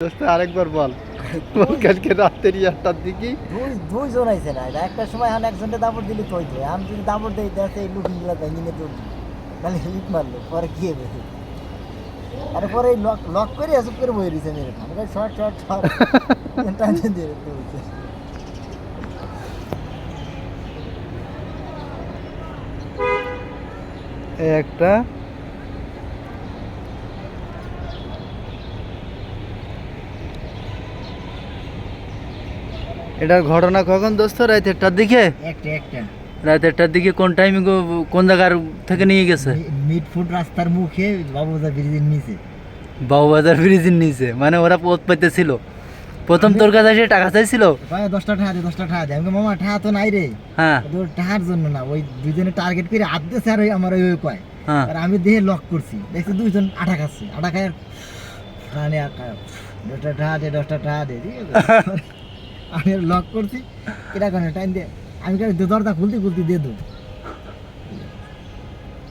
দোস্ত আরেকবার বল বল কালকে রাতের 8টার দিকে দুইজন আইছে না এটা একটা সময় এখন একজনটা দাপড় দিলি তুই তো আমি যদি দাপড় দেই দেখে এই লুকিং গুলা ভেঙে নিয়ে তুলছি তাহলে হিট মারলো পরে কি হবে আরে পরে লক লক করে আসুক করে বই দিছে মেরে আমরা শর্ট শর্ট শর্ট টেনশন দিয়ে তুলছে একটা এটার ঘটনা কখন দোস্ত রাত 1টার দিকে একটা একটা রাত 1টার দিকে কোন টাইমে কোন জায়গার থেকে নিয়ে গেছে মিডফুট রাস্তার মুখে বাবুবাজার ব্রিজের নিচে বাবুবাজার ব্রিজের নিচে মানে ওরা পথ পাইতেছিল প্রথম তোর কাছে এসে টাকা চাইছিল ভাই 10টা টাকা দে আমি মামা টাকা তো নাই রে হ্যাঁ তোর টাকার জন্য না ওই দুইজনে টার্গেট করে হাত দিয়েছে আর ওই আমার ওই কয় হ্যাঁ আর আমি দেহে লক করছি দেখছি দুইজন আটা খাচ্ছে আটা খায় মানে 10টা টাকা দে ঠিক আছে আমি লক করছি এটা কোনো টাইম দে আমি দরজা খুলতে দিয়ে দেবো